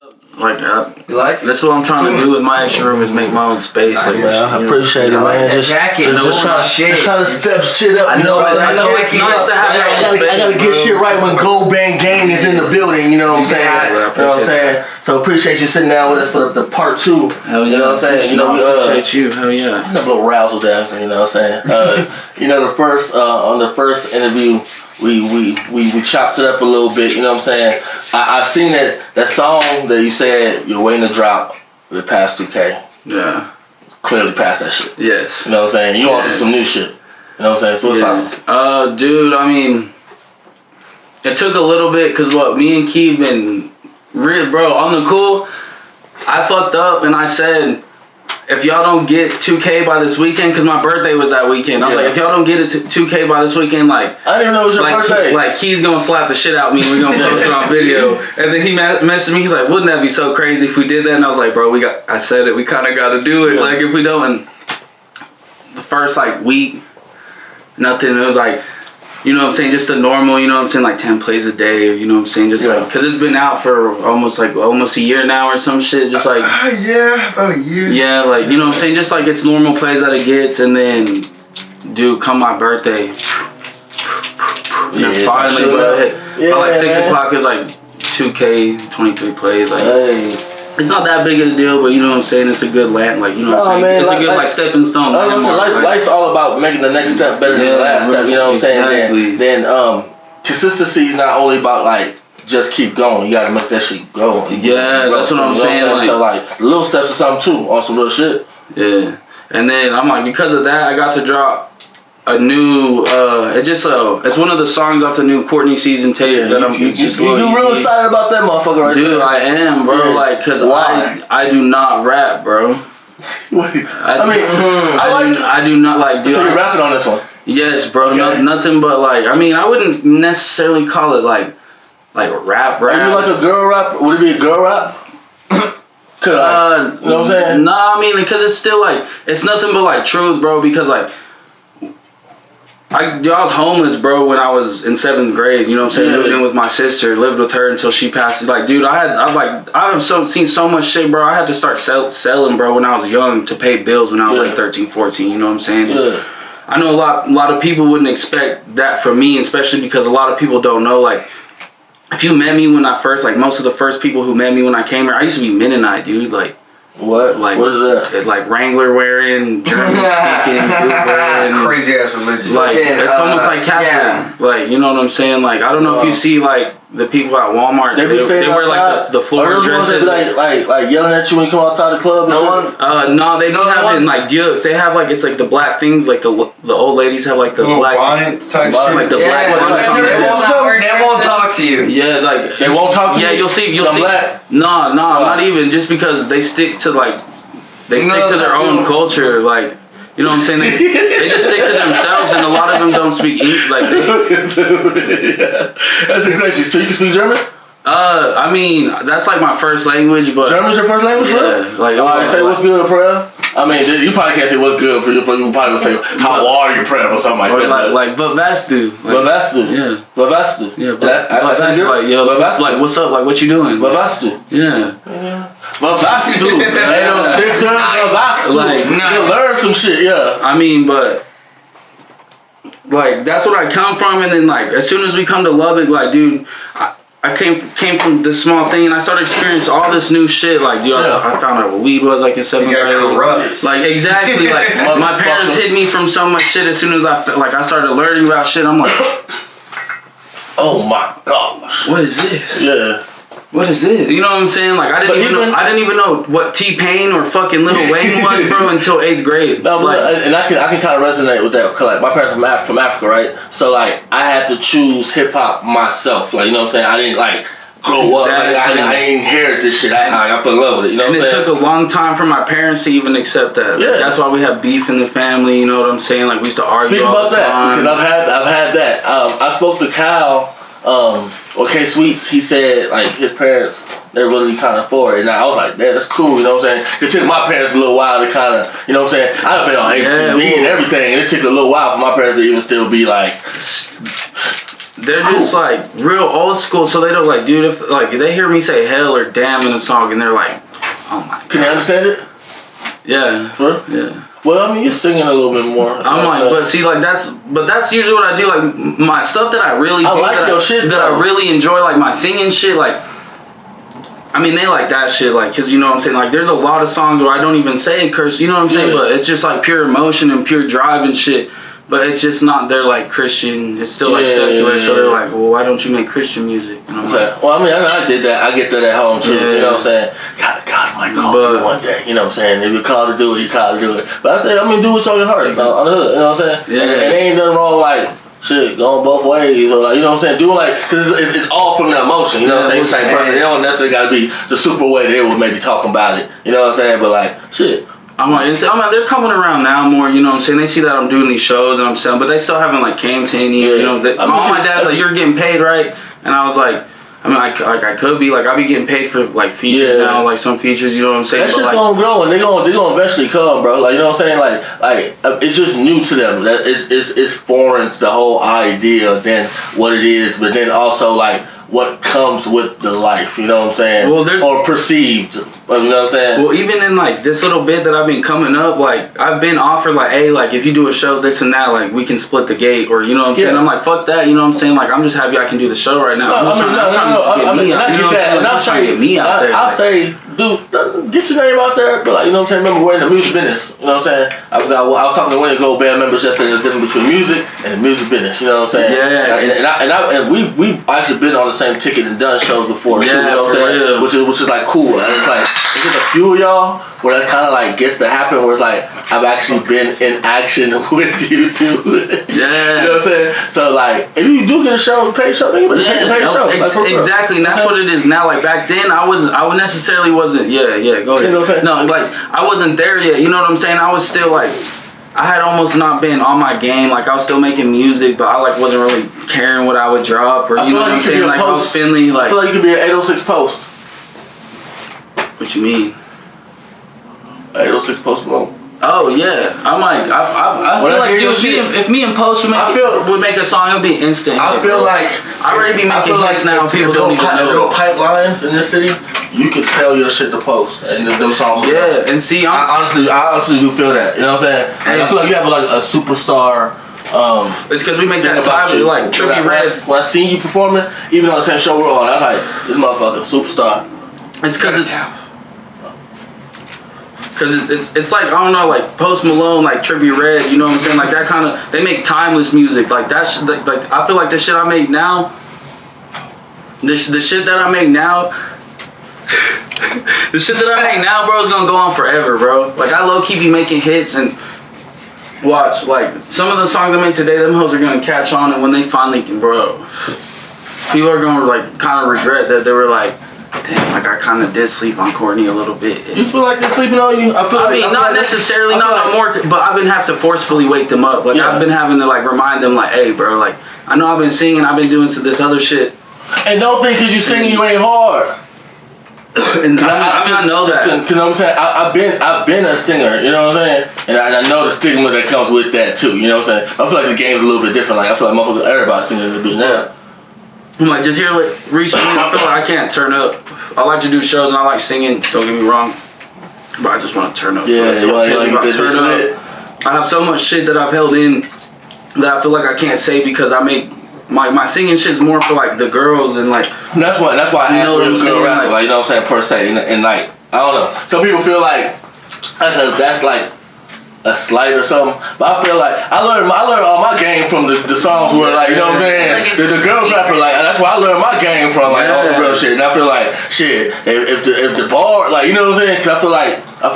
You like it? That's what I'm trying to do with my extra room is make my own space. Like, I appreciate it, man. Just trying to step shit up. I know it's nice to have your own space. I gotta get shit right when Gold Bang Gang is in the building. You know what I'm saying? You know what I'm saying? So appreciate you sitting down with us for the part 2. Hell yeah. You know what I'm saying? You know, we appreciate you. Hell yeah. A little razzle dazzle. You know what I'm saying? You know, the first on the first interview. We chopped it up a little bit, you know what I'm saying? I've seen that song that you said you're waiting to drop the past 2K. Yeah. Clearly passed that shit. Yes. You know what I'm saying? You on to some new shit. You know what I'm saying? So what's up? Dude, I mean, it took a little bit because me and Key been bro, on the cool, I fucked up and I said, if y'all don't get 2K by this weekend, because my birthday was that weekend. I was like, if y'all don't get it to 2K by this weekend, like... I didn't even know it was your birthday. Like, Key's going to slap the shit out of me and we're going to post it on video. And then he messaged me, he's like, wouldn't that be so crazy if we did that? And I was like, bro, I said it, we kind of got to do it. Yeah. Like, if we don't... And the first, week, nothing. It was like... You know what I'm saying? Just the normal, you know what I'm saying? Like 10 plays a day, you know what I'm saying? Just because it's been out for almost a year now or some shit. Just about a year. Yeah, you know what I'm saying? Just it's normal plays that it gets. And then, dude, come my birthday. And then finally, by 6 o'clock, it's 2K, 23 plays. It's not that big of a deal, but you know what I'm saying? It's a good land, you know what I'm saying? It's a good stepping stone. Life's all about making the next step better than the last step, you know what I'm saying? Then consistency is not only about just keep going. You gotta make that shit grow. Yeah, that's what I'm saying. So little steps or something too, on some real shit. Yeah, and then I'm because of that, I got to drop a new it's one of the songs off the new Courtney season tape that I'm just you real excited about that motherfucker right dude, there. I am, bro. Cause I do not rap, bro. I do not dude. So you're rapping on this one? Yes, bro. Okay. Nothing but I wouldn't necessarily call it rap. Are you a girl rap? Would it be a girl rap? You know what I'm saying? Nah, because it's still it's nothing but truth, bro. Because I was homeless, bro, when I was in 7th grade. You know what I'm saying? Moved in with my sister, lived with her until she passed. Dude, I've seen so much shit, bro. I had to start selling, bro, when I was young to pay bills when I was 13, 14. You know what I'm saying? Yeah. I know a lot of people wouldn't expect that from me, especially because a lot of people don't know. If you met me when I first, most of the first people who met me when I came here, I used to be Mennonite, dude. What? What is that? Wrangler wearing, German speaking, wearing. Crazy ass religion. It's almost like Catholic. Yeah. You know what I'm saying? I don't know if you see the people at Walmart. They wear the floral dresses. Like yelling at you when you come outside the club. No they don't have it in dukes. They have it's the black things. The old ladies have the black bonnet type shit. Black bonnets on their head. They won't talk to you. Yeah, they won't talk to you. Yeah, you'll see. Black. No, not even. Just because they stick to their own culture. You know what I'm saying? They just stick to themselves, and a lot of them don't speak English. That's crazy. So you can speak German? That's my first language, but German's your first language? Yeah. Say what's good, prayer. You probably can't say what's good, you probably will say how are you, prayer, or something like that. Vavastu. Vavastu. Yeah. Vavastu. Yeah. Vavastu. What's up? What you doing? Vavastu. Yeah. Vavastu. Vavastu. You learn some shit. Yeah. But that's what I come from, and then as soon as we come to Lubbock, dude, I came from this small thing, and I started experiencing all this new shit. Dude, I found out what weed was in 7th grade. Exactly. My parents hid me from so much shit. As soon as I started learning about shit, I'm oh my gosh, what is this? Yeah. What is it? You know what I'm saying? I didn't even know what T-Pain or fucking Lil Wayne was, bro, until 8th grade. No, and I can kind of resonate with that. Cause my parents from Africa, right? So I had to choose hip hop myself. You know what I'm saying? I didn't grow up. I didn't inherit this shit. I fell in love with it. You know what I'm saying? And it took a long time for my parents to even accept that. Yeah. That's why we have beef in the family. You know what I'm saying? We used to argue. Speak about that because I've had that. I spoke to Kyle. K Sweets, he said his parents, they're really kind of for it, and I was like, man, that's cool, you know what I'm saying? It took my parents a little while to kind of, you know what I'm saying? I've been on ATV and everything, and it took a little while for my parents to even still be they're just like real old school. So they don't like, dude, if like they hear me say hell or damn in a song, and they're like, oh my god. Can you understand it? Yeah. Sure. Yeah. Well, I mean, you're singing a little bit more. I'm like, but see, like that's usually what I do. Like my stuff that I really do, I really enjoy, like my singing shit. Like, I mean, they like that shit, like, cause you know what I'm saying. Like, there's a lot of songs where I don't even say curse. You know what I'm saying? But it's just like pure emotion and pure drive and shit. But it's just not. They're like Christian. It's still like secular. So they're like, well, why don't you make Christian music? And I'm like, well, I mean, I did that. I get that at home too. You know what I'm saying? God might call me one day. You know what I'm saying? If you call to do it, you call to do it. But I say, I mean, do what's on your heart. On the hood. You know what I'm saying? Yeah. And there ain't nothing wrong like shit going both ways, or like, you know what I'm saying? Do like, cause it's all from the emotion. You know what I'm saying? Same person. They don't necessarily gotta be the super way they would maybe talking about it. You know what I'm saying? But like, shit. I'm like, they're coming around now more, you know what I'm saying? They see that I'm doing these shows and I'm selling, but they still haven't like came to any, you know. My dad's like, you're getting paid, right? And I was like, I mean, I could be, like, I be getting paid for like features now, like some features, you know what I'm saying? That shit's like, gonna grow and they gonna eventually come, bro. Like, you know what I'm saying? Like it's just new to them. That it's foreign to the whole idea than what it is, but then also like what comes with the life, you know what I'm saying? Well, or perceived, you know what I'm saying? Well, even in like this little bit that I've been coming up, like I've been offered like, hey, like if you do a show, this and that, like we can split the gate, or you know what I'm saying? I'm like, fuck that, you know what I'm saying? Like I'm just happy I can do the show right now. I'm trying to get me out there. I'll say, dude, get your name out there, but like, you know what I'm saying? Remember, we're in the music business, you know what I'm saying? I was talking to one of the Gold Band members yesterday. The difference between music and the music business, you know what I'm saying? Yeah. And we actually been on the same ticket and done shows before too, you know what I'm saying? Which is like cool. And it's like, there's a few of y'all where that kind of like gets to happen where it's like, I've actually been in action with you too. Yeah. You know what I'm saying? So like, if you do get a show, pay show, then you better take a pay show. Exactly, and that's what it is now. Like back then, I necessarily wasn't. Go ahead. You know what I'm saying? No, like I wasn't there yet. You know what I'm saying? I was still like, I had almost not been on my game. Like I was still making music, but I like wasn't really caring what I would drop, or you know what I'm saying? Like I was Finley. Like I feel like you could be an 806 post. What you mean? 806 Post Malone. Oh yeah, I'm like I feel like dude, if me and Post would make a song, it would be instant. I feel like I already be making hits now. People don't even know. There are pipelines in this city. You could sell your shit to Post and those songs. Yeah, and see, I honestly do feel that. You know what I'm saying? And I feel like you have like a superstar. It's because we make that time like Trippy Red. When I seen you performing, even on the same show we're on, I was like, this motherfucker superstar. It's because it's like, I don't know, like Post Malone, like Trippy Red, you know what I'm saying? Like that kind of, they make timeless music. Like that shit, like I feel like the shit I make now, the shit that I make now, the shit that I make now, bro, is gonna go on forever, bro. Like I low-key be making hits and watch, like some of the songs I make today, them hoes are gonna catch on, and when they finally can, bro, people are gonna like kind of regret that they were like, damn, like I kind of did sleep on Courtney a little bit. You feel like they're sleeping on you? I mean, not necessarily, not no more, but I've been having to forcefully wake them up. Like I've been having to like remind them, like, hey, bro, like I know I've been singing, I've been doing this other shit. And don't think because you singing you ain't hard. And I know that. Cause you know what I'm saying? I've been a singer, you know what I'm saying? And I know the stigma that comes with that too, you know what I'm saying? I feel like the game's a little bit different. Like I feel like motherfuckers, everybody's singing in the bitch now. I'm like, just here, like, recently, I feel like I can't turn up. I like to do shows and I like singing, don't get me wrong. But I just want to turn up. Yeah, so turn up. I have so much shit that I've held in that I feel like I can't say because I make my singing shit's more for like the girls and like. That's why I asked for a girl rapper, like, you know what I'm saying, per se. And like, I don't know. Some people feel like that's like a slight or something, but I feel like I learned all my game from the songs where, like, you know what I'm saying, the girl rapper, like, that's where I learned my game from, like, all the real shit. And I feel like shit, if the bar, like, you know what I'm saying, because I feel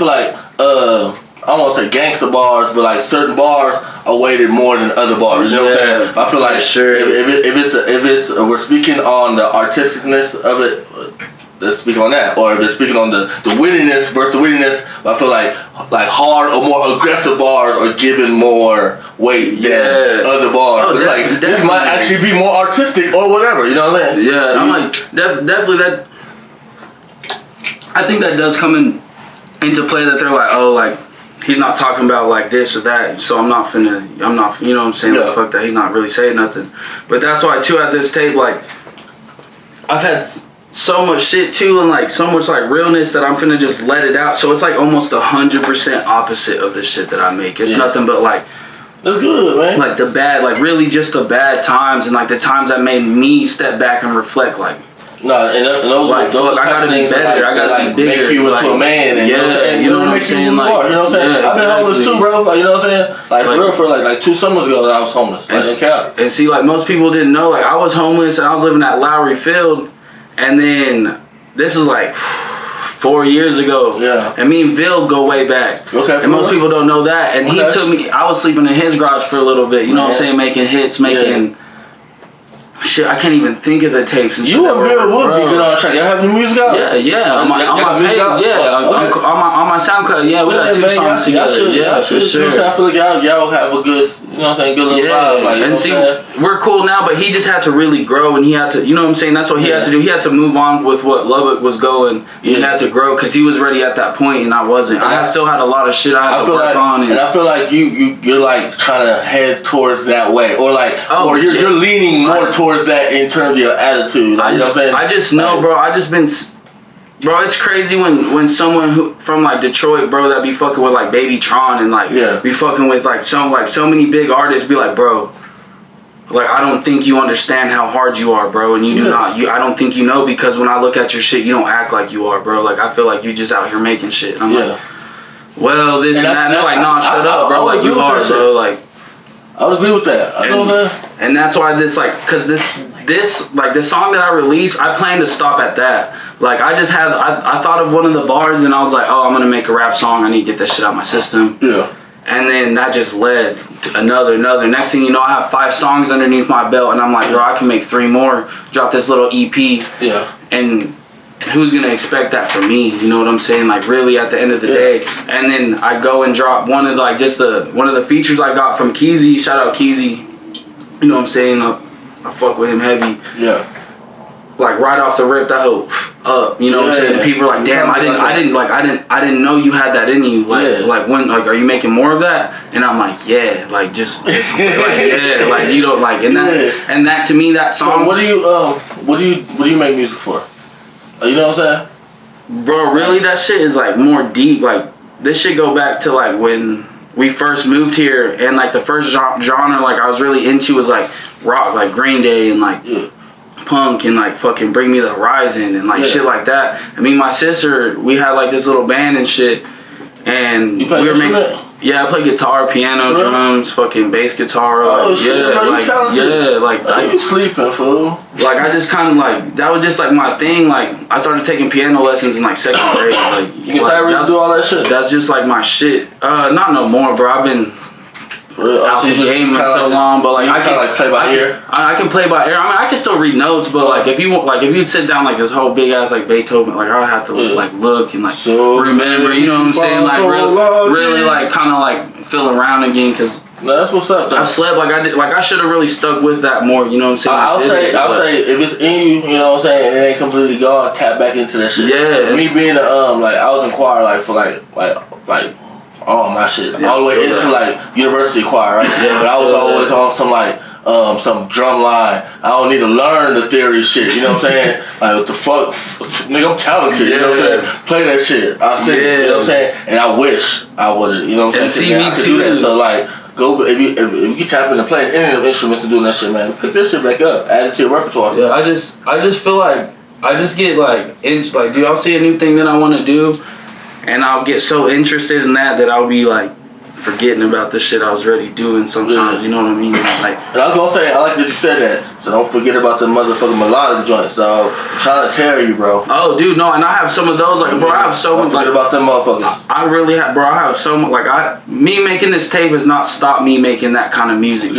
like I don't want to say gangster bars, but like certain bars are weighted more than other bars. You know what I'm saying? I feel like if it's we're speaking on the artisticness of it, let's speak on that. Or if it's speaking on the wittiness versus the wittiness, I feel like hard or more aggressive bars are given more weight than other bars. Oh, like this might actually be more artistic or whatever. You know what I'm saying? Yeah, I'm like definitely that. I think that does come into play that they're like, oh, like he's not talking about like this or that, so I'm not, you know what I'm saying? Yeah. Like, fuck that, he's not really saying nothing. But that's why, too, at this tape, like, I've had so much shit, too, and, like, so much, like, realness that I'm finna just let it out. So it's, like, almost 100% opposite of the shit that I make. It's nothing but, like, that's good, man. like, the bad, like, really just the bad times and, like, the times that made me step back and reflect, like, no, and those like, those fuck, I gotta be better. I gotta be bigger. Make you into like, a man, and you know what I'm saying? Like, you know what I'm saying? Yeah, I've been homeless too, bro. Like, you know what I'm saying? Like, for real, for like 2 summers ago, I was homeless. Like, no cap. And see, like, most people didn't know, like, I was homeless and I was living at Lowry Field, and then this is like 4 years ago. Yeah. And me and Vil go way back. Okay. And most people don't know that. And he took me. I was sleeping in his garage for a little bit. You know what I'm saying? Making hits, making. Shit, I can't even think of the tapes and shit. You and Vil would be good on track. Y'all have the music out? Yeah. On my page, on my SoundCloud, yeah, we got 2 songs together. Yeah, for sure. I feel like y'all have a good, you know what I'm saying, good little vibe. Like, and see, we're cool now, but he just had to really grow, and he had to, you know what I'm saying? That's what he had to do. He had to move on with what Lubbock was going. He had to grow because he was ready at that point, and I wasn't. I still had a lot of shit I had to work on. And I feel like you're like trying to head towards that way, or like, or you're leaning more towards that in terms of your attitude. Like, you know what I'm saying? I just know, bro. I just been. Bro, it's crazy when someone who from like Detroit, bro, that be fucking with like Baby Tron and like be fucking with like so many big artists be like, bro, like I don't think you understand how hard you are, bro, and you do not. I don't think you know, because when I look at your shit, you don't act like you are, bro. Like I feel like you just out here making shit. And I'm like, well, this and that. And they're like, nah, shut up, bro. Like you hard, bro. Like I would agree with that. I know that. And that's why this, like, cause this like the song that I released, I plan to stop at that. Like I just had, I thought of one of the bars and I was like, oh, I'm gonna make a rap song. I need to get that shit out of my system. Yeah. And then that just led to another. Next thing you know, I have 5 songs underneath my belt, and I'm like, bro, I can make 3 more. Drop this little EP. Yeah. And who's gonna expect that from me? You know what I'm saying? Like really, at the end of the day. And then I go and drop one of like one of the features I got from Keezy. Shout out Keezy. You know what I'm saying? I fuck with him heavy. Yeah. Like right off the rip, that whole up. You know what I'm saying? People are like, damn, I didn't know you had that in you. Like when, like, are you making more of that? And I'm like, yeah, like just like, yeah, like you don't like, and and that to me, that song. So what do you make music for? You know what I'm saying? Bro, really, that shit is like more deep. Like this shit go back to like when we first moved here, and like the first genre like I was really into was like rock, like Green Day and like punk and like fucking Bring Me the Horizon and like shit like that. I mean, my sister, we had like this little band and shit, and we were making. Yeah, I play guitar, piano, drums, fucking bass guitar. Oh like, shit, bro, like, yeah, like you sleeping, fool? Like I just kind of like that was just like my thing. Like I started taking piano lessons in like 2nd grade. Like you can really do all that shit. That's just like my shit. Not no more, bro. I've been out the game for so long, but like I can like play by ear. I can play by ear. I mean, I can still read notes, but like if you sit down like this whole big ass like Beethoven, like I would have to like look and like remember. You know what I'm saying? Like really like kind of like feel around again, because. No, that's what's up. I've slept like I did. Like I should have really stuck with that more. You know what I'm saying? I'll say if it's in you, you know what I'm saying, and it ain't completely gone, tap back into that shit. Yeah. Me being like I was in choir like for like all my shit, all the way into like university choir, right? Yeah, but I was always on some like some drum line. I don't need to learn the theory shit. You know what I'm saying? Like what the fuck, nigga, I'm talented. You know what I'm saying? Play that shit. I sing. You know what I'm saying? And I wish I would've. You know what I'm saying? And see, me too. That. So like. Go if you tap into playing any of the instruments and doing that shit, man. Pick this shit back up, add it to your repertoire. Yeah, I just feel like I just get like dude, I'll see a new thing that I want to do, and I'll get so interested in that I'll be like forgetting about the shit I was already doing sometimes. You know what I mean? Like, and I was gonna say, I like that you said that. So don't forget about the motherfucking melodic joints, dog. I'm trying to tell you, bro. Oh, dude, no, and I have some of those. Like, bro, I have so much. Forget about them motherfuckers. I really have, bro. I have so much. Like, me making this tape has not stopped me making that kind of music.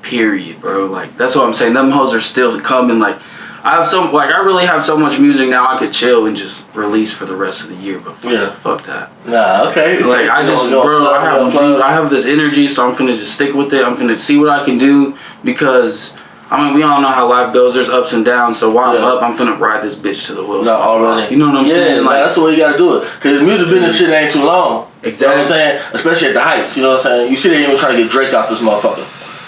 Period, bro. Like, that's what I'm saying. Them hoes are still coming. Like, I really have so much music now. I could chill and just release for the rest of the year. But fuck that. Nah, okay. Like I have this energy, so I'm finna just stick with it. I'm finna see what I can do, because I mean we all know how life goes. There's ups and downs. So while I'm up, I'm finna ride this bitch to the wheels. Already. You know what I'm saying? Like that's the way you gotta do it. Cause music business shit ain't too long. Exactly. You know what I'm saying? Especially at the heights, you know what I'm saying? You see they even trying to get Drake out this motherfucker.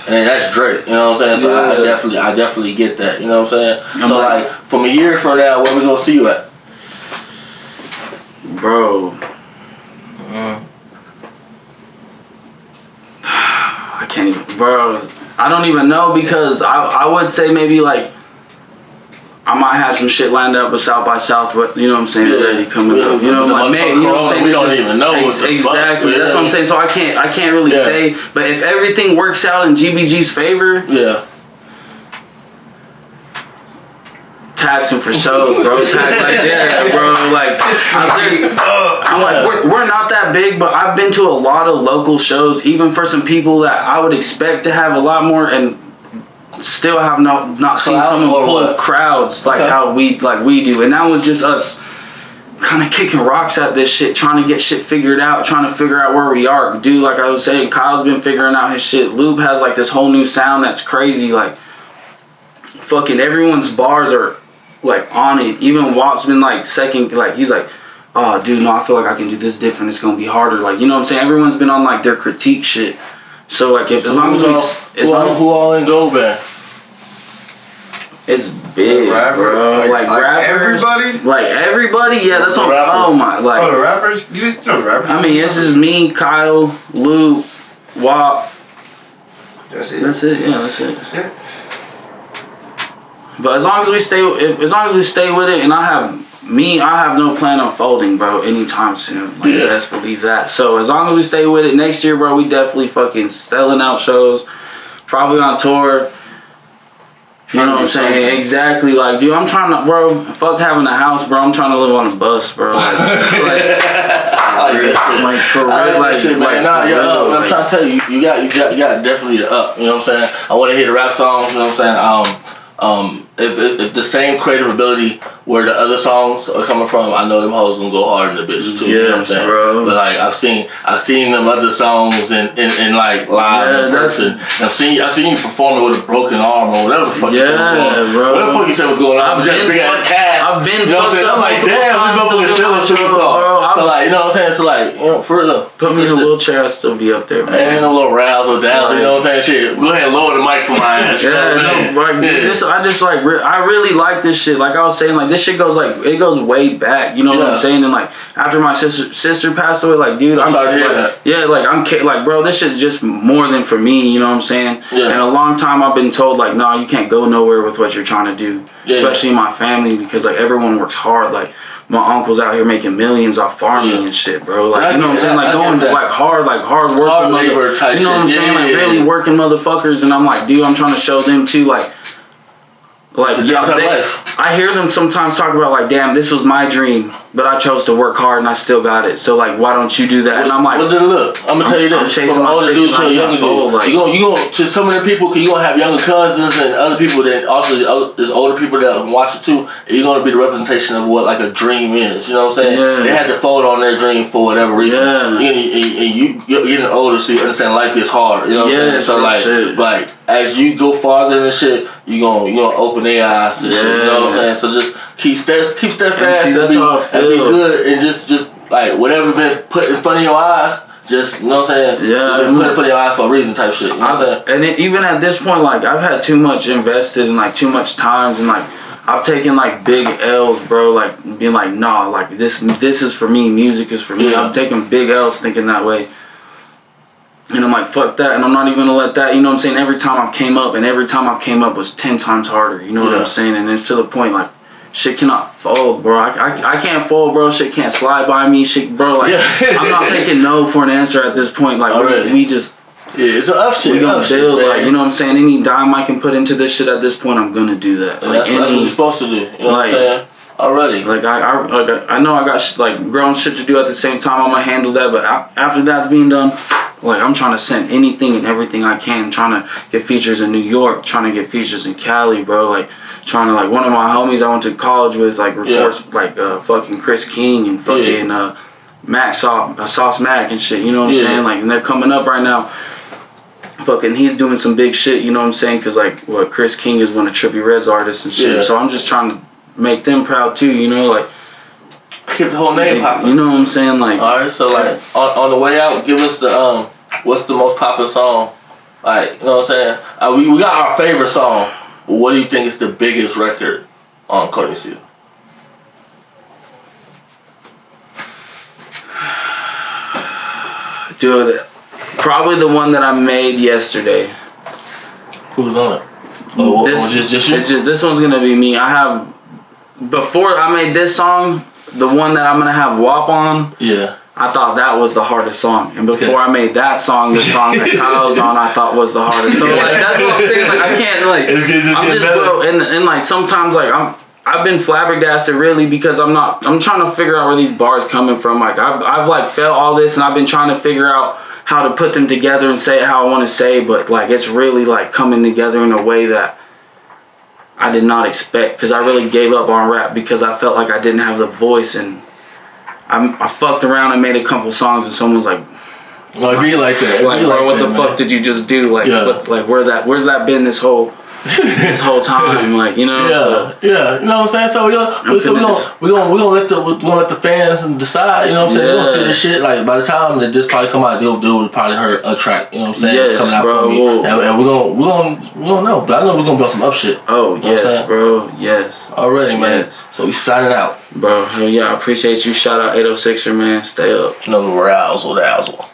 And that's Drake, you know what I'm saying? So I definitely get that, you know what I'm saying? So like from a year from now, where we gonna see you at? Bro. I can't even, bro. I don't even know, because I would say maybe like I might have some shit lined up with South by Southwest, you know what I'm saying, already coming up. You know, like maybe, you know what I'm saying? We don't even know exactly. That's what I'm saying. So I can't really say. But if everything works out in GBG's favor, tax him for shows, bro. Tag like bro. Like I'm like we're not that big, but I've been to a lot of local shows, even for some people that I would expect to have a lot more, and still have not seen someone pull crowds like how we do. And that was just us kind of kicking rocks at this shit, trying to get shit figured out, trying to figure out where we are. Dude, like I was saying, Kyle's been figuring out his shit. Loop has like this whole new sound that's crazy. Like fucking everyone's bars are like on it. Even Wap's been like second, like he's like, oh dude, no, I feel like I can do this different, it's gonna be harder. Like, you know what I'm saying? Everyone's been on like their critique shit. So like if as long as we who all in Gold Band? It's big, bro. Like rappers, everybody. Yeah, that's what. Oh my, like. Oh, the rappers. You know the rappers. I mean, it's just me, Kyle, Luke, Wap. That's it. That's it. Yeah, that's it. That's it. But as long as we stay with it, and I have no plan on folding, bro, anytime soon. Like, best believe that. So as long as we stay with it, next year, bro, we definitely fucking selling out shows, probably on tour. You know what I'm saying? Exactly. Like, dude, I'm trying to, bro, fuck having a house, bro. I'm trying to live on a bus, bro. Like for real, I'm trying to tell you, you got definitely the up. You know what I'm saying? I want to hear the rap songs. You know what I'm saying? If the same creative ability where the other songs are coming from, I know them hoes gonna go hard in the bitch too. You know what I'm saying? Bro. But like I've seen them other songs in like live in person. I've seen you performing with a broken arm or whatever the fuck you said was going on. Bro. What the fuck you said was going on? Just big ass cast. I've been, you know what I'm saying? I'm like, damn, these motherfuckers still a superstar. So like, you know what I'm saying? So like, you know, for real. Put me in a wheelchair, I'll still be up there, man. Ain't no little rounds or downs, you know what I'm saying? Shit, go ahead and lower the mic for my ass. I really like this shit. Like I was saying, like this shit goes like it goes way back. You know what I'm saying? And like after my sister passed away, like dude, I'm like bro, this shit's just more than for me. You know what I'm saying? Yeah. And a long time I've been told like, no, you can't go nowhere with what you're trying to do, especially in my family, because like everyone works hard. Like my uncle's out here making millions off farming and shit, bro. Like you know what I'm saying? Like going like hard working labor type. You know what I'm saying? Like really working motherfuckers, and I'm like, dude, I'm trying to show them too, like I hear them sometimes talk about like, damn, this was my dream, but I chose to work hard and I still got it. So like, why don't you do that? And I'm like, well, then look, I'm gonna tell you this: from older dudes to younger dudes, you go to some of the people, cause you gonna have younger cousins and other people that also there's older people that watch it too. And you're gonna be the representation of what like a dream is. You know what I'm saying? Yeah. They had to fold on their dream for whatever reason. Yeah. And you're getting older, so you understand life is hard. You know what I'm saying? So like as you go farther in the shit, you gonna open their eyes to shit. You know what I'm saying? So just keep steadfast and be good, and just like whatever been put in front of your eyes, just you know what I'm saying? Yeah, been put in front of your eyes for a reason type shit. You know what I'm saying? And even at this point, like I've had too much invested and like too much times, and like I've taken like big L's, bro. Like being like, nah, like this is for me. Music is for me. I'm taking big L's, thinking that way. And I'm like, fuck that, and I'm not even gonna let that, you know what I'm saying? Every time I've came up, was 10 times harder, you know what I'm saying? And it's to the point, like, shit cannot fold, bro. I can't fold, bro. Shit can't slide by me, shit, bro. Like, I'm not taking no for an answer at this point. Like, we just... Yeah, it's an up shit. We gonna build, like, you know what I'm saying? Any dime I can put into this shit at this point, I'm gonna do that. Like, that's what you're supposed to do, you know what I'm saying? Already. Like I know I got like grown shit to do at the same time. I'm gonna handle that, but after that's being done, like I'm trying to send anything and everything I can. Trying to get features in New York, trying to get features in Cali, bro. Like trying to like one of my homies I went to college with, like records like fucking Chris King and fucking Mac Sauce Mac and shit. You know what I'm saying? Like, and they're coming up right now. Fucking, he's doing some big shit. You know what I'm saying? Cause like Chris King is one of Trippie Redd's artists and shit. So I'm just trying to make them proud too, you know, like keep the whole name popping. You know what I'm saying? Like, all right, so like on the way out, give us the what's the most popular song? Like, you know what I'm saying? We got our favorite song. But what do you think is the biggest record on Courtney Seal? Dude, probably the one that I made yesterday. Who's on it? Oh, just you? This one's gonna be me. I have, before I made this song, the one that I'm gonna have WAP on. Yeah. I thought that was the hardest song, and before I made that song, the song that Kyle's on, I thought was the hardest. So like that's what I'm saying. Like I can't like I'm just bro, and like sometimes like I've been flabbergasted really because I'm trying to figure out where these bars coming from. Like I've like felt all this and I've been trying to figure out how to put them together and say it how I want to say, but like it's really like coming together in a way that I did not expect, because I really gave up on rap because I felt like I didn't have the voice, and I fucked around and made a couple songs and someone's like, no, it'd be like that. Like, bro, what the fuck did you just do? Like, like where's that been this whole time? Like, you know. Yeah, so, yeah. You know what I'm saying? So we're gonna let the fans decide. You know what I'm saying? They're gonna see this shit. Like by the time that this probably come out, they'll probably heard a track. You know what I'm saying? Yes, coming out bro. from me, and we're gonna know. But I know we're gonna be on some up shit. Oh you know yes, bro. Yes. Already, man. Yes. So we signing out. Bro, hell yeah, I appreciate you. Shout out 806er, man. Stay up. No razzle dazzle.